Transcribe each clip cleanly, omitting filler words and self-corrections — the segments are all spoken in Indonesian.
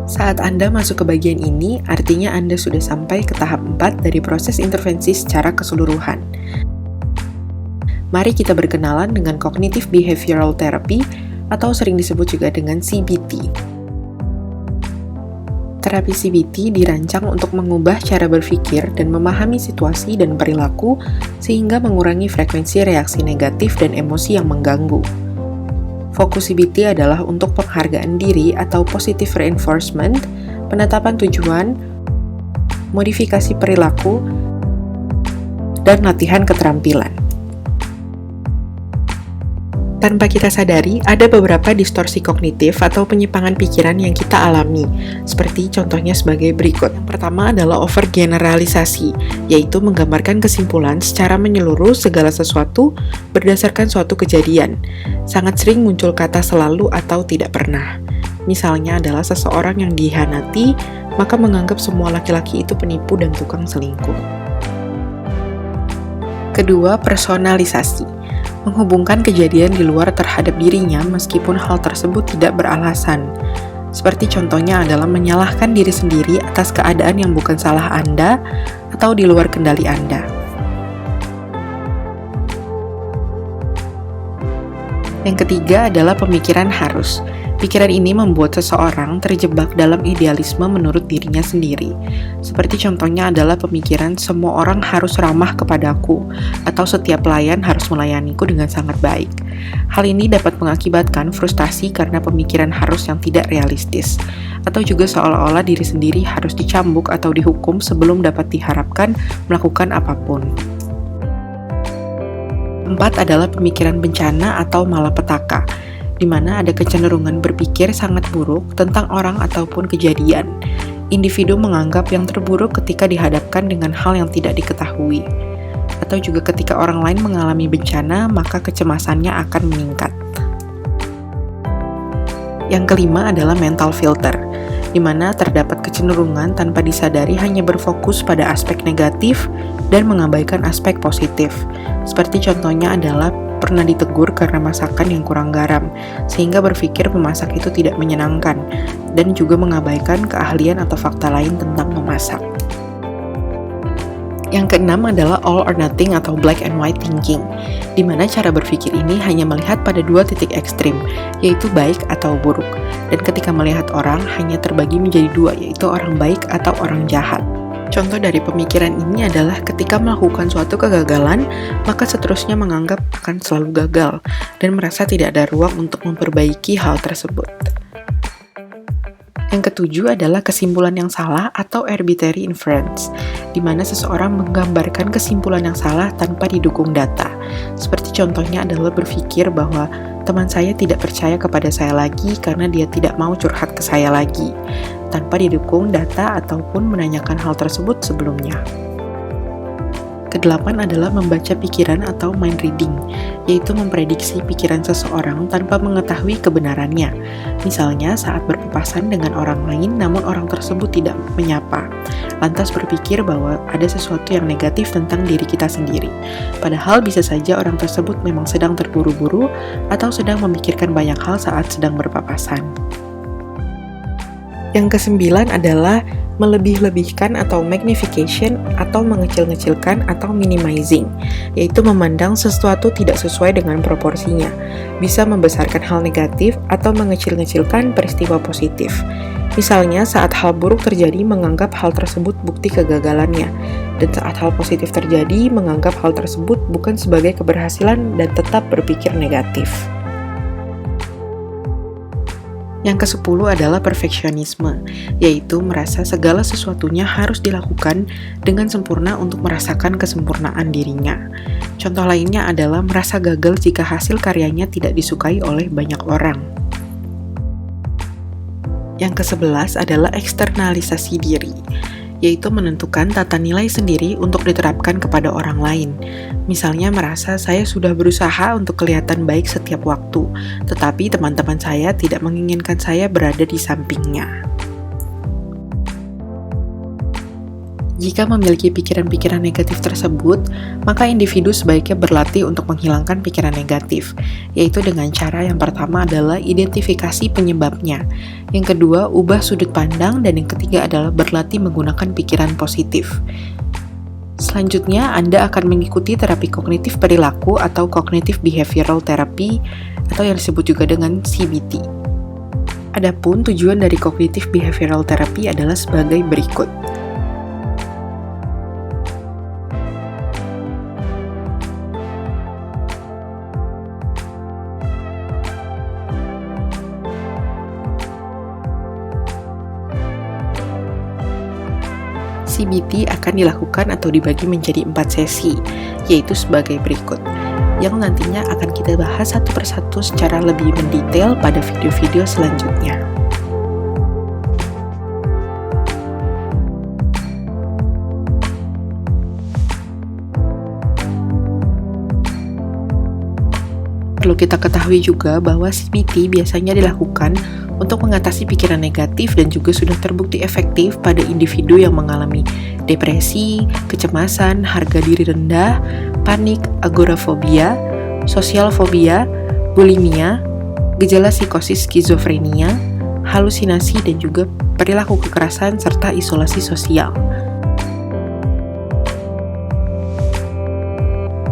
Saat Anda masuk ke bagian ini, artinya Anda sudah sampai ke tahap 4 dari proses intervensi secara keseluruhan. Mari kita berkenalan dengan Cognitive Behavioral Therapy atau sering disebut juga dengan CBT. Terapi CBT dirancang untuk mengubah cara berpikir dan memahami situasi dan perilaku sehingga mengurangi frekuensi reaksi negatif dan emosi yang mengganggu. Fokus CBT adalah untuk penghargaan diri atau positive reinforcement, penetapan tujuan, modifikasi perilaku, dan latihan keterampilan. Tanpa kita sadari, ada beberapa distorsi kognitif atau penyimpangan pikiran yang kita alami, seperti contohnya sebagai berikut. Yang pertama adalah overgeneralisasi, yaitu menggambarkan kesimpulan secara menyeluruh segala sesuatu berdasarkan suatu kejadian. Sangat sering muncul kata selalu atau tidak pernah. Misalnya adalah seseorang yang dikhianati, maka menganggap semua laki-laki itu penipu dan tukang selingkuh. Kedua, personalisasi. Menghubungkan kejadian di luar terhadap dirinya meskipun hal tersebut tidak beralasan. Seperti contohnya adalah menyalahkan diri sendiri atas keadaan yang bukan salah Anda atau di luar kendali Anda. Yang ketiga adalah pemikiran harus. Pikiran ini membuat seseorang terjebak dalam idealisme menurut dirinya sendiri. Seperti contohnya adalah pemikiran semua orang harus ramah kepadaku, atau setiap pelayan harus melayaniku dengan sangat baik. Hal ini dapat mengakibatkan frustasi karena pemikiran harus yang tidak realistis, atau juga seolah-olah diri sendiri harus dicambuk atau dihukum sebelum dapat diharapkan melakukan apapun. 4 adalah pemikiran bencana atau malapetaka, di mana ada kecenderungan berpikir sangat buruk tentang orang ataupun kejadian. Individu menganggap yang terburuk ketika dihadapkan dengan hal yang tidak diketahui. Atau juga ketika orang lain mengalami bencana, maka kecemasannya akan meningkat. Yang kelima adalah mental filter, di mana terdapat kecenderungan tanpa disadari hanya berfokus pada aspek negatif dan mengabaikan aspek positif. Seperti contohnya adalah pernah ditegur karena masakan yang kurang garam, sehingga berpikir memasak itu tidak menyenangkan, dan juga mengabaikan keahlian atau fakta lain tentang memasak. Yang keenam adalah all or nothing atau black and white thinking, di mana cara berpikir ini hanya melihat pada 2 titik ekstrim, yaitu baik atau buruk, dan ketika melihat orang hanya terbagi menjadi 2, yaitu orang baik atau orang jahat. Contoh dari pemikiran ini adalah ketika melakukan suatu kegagalan, maka seterusnya menganggap akan selalu gagal dan merasa tidak ada ruang untuk memperbaiki hal tersebut. Yang ketujuh adalah kesimpulan yang salah atau arbitrary inference, di mana seseorang menggambarkan kesimpulan yang salah tanpa didukung data. Seperti contohnya adalah berpikir bahwa teman saya tidak percaya kepada saya lagi karena dia tidak mau curhat ke saya lagi, tanpa didukung data ataupun menanyakan hal tersebut sebelumnya. Kedelapan adalah membaca pikiran atau mind reading, yaitu memprediksi pikiran seseorang tanpa mengetahui kebenarannya. Misalnya saat berpapasan dengan orang lain namun orang tersebut tidak menyapa, lantas berpikir bahwa ada sesuatu yang negatif tentang diri kita sendiri. Padahal bisa saja orang tersebut memang sedang terburu-buru atau sedang memikirkan banyak hal saat sedang berpapasan. Yang kesembilan adalah melebih-lebihkan atau magnification atau mengecil-ngecilkan atau minimizing, yaitu memandang sesuatu tidak sesuai dengan proporsinya, bisa membesarkan hal negatif atau mengecil-ngecilkan peristiwa positif. Misalnya saat hal buruk terjadi menganggap hal tersebut bukti kegagalannya, dan saat hal positif terjadi menganggap hal tersebut bukan sebagai keberhasilan dan tetap berpikir negatif. Yang ke-10 adalah perfeksionisme, yaitu merasa segala sesuatunya harus dilakukan dengan sempurna untuk merasakan kesempurnaan dirinya. Contoh lainnya adalah merasa gagal jika hasil karyanya tidak disukai oleh banyak orang. Yang ke-11 adalah eksternalisasi diri, yaitu menentukan tata nilai sendiri untuk diterapkan kepada orang lain. Misalnya merasa saya sudah berusaha untuk kelihatan baik setiap waktu, tetapi teman-teman saya tidak menginginkan saya berada di sampingnya. Jika memiliki pikiran-pikiran negatif tersebut, maka individu sebaiknya berlatih untuk menghilangkan pikiran negatif, yaitu dengan cara yang pertama adalah identifikasi penyebabnya, yang kedua ubah sudut pandang, dan yang ketiga adalah berlatih menggunakan pikiran positif. Selanjutnya, Anda akan mengikuti terapi kognitif perilaku atau Cognitive Behavioral Therapy atau yang disebut juga dengan CBT. Adapun tujuan dari Cognitive Behavioral Therapy adalah sebagai berikut. CBT akan dilakukan atau dibagi menjadi 4 sesi, yaitu sebagai berikut, yang nantinya akan kita bahas satu persatu secara lebih mendetail pada video-video selanjutnya. Perlu kita ketahui juga bahwa CBT biasanya dilakukan untuk mengatasi pikiran negatif dan juga sudah terbukti efektif pada individu yang mengalami depresi, kecemasan, harga diri rendah, panik, agorafobia, sosial fobia, bulimia, gejala psikosis skizofrenia, halusinasi, dan juga perilaku kekerasan serta isolasi sosial.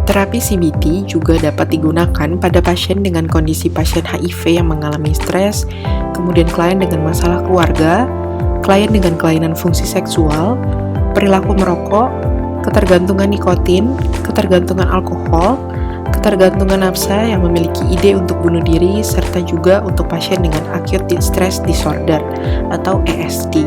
Terapi CBT juga dapat digunakan pada pasien dengan kondisi pasien HIV yang mengalami stres, kemudian klien dengan masalah keluarga, klien dengan kelainan fungsi seksual, perilaku merokok, ketergantungan nikotin, ketergantungan alkohol, ketergantungan nafsa yang memiliki ide untuk bunuh diri, serta juga untuk pasien dengan acute stress disorder atau ASD.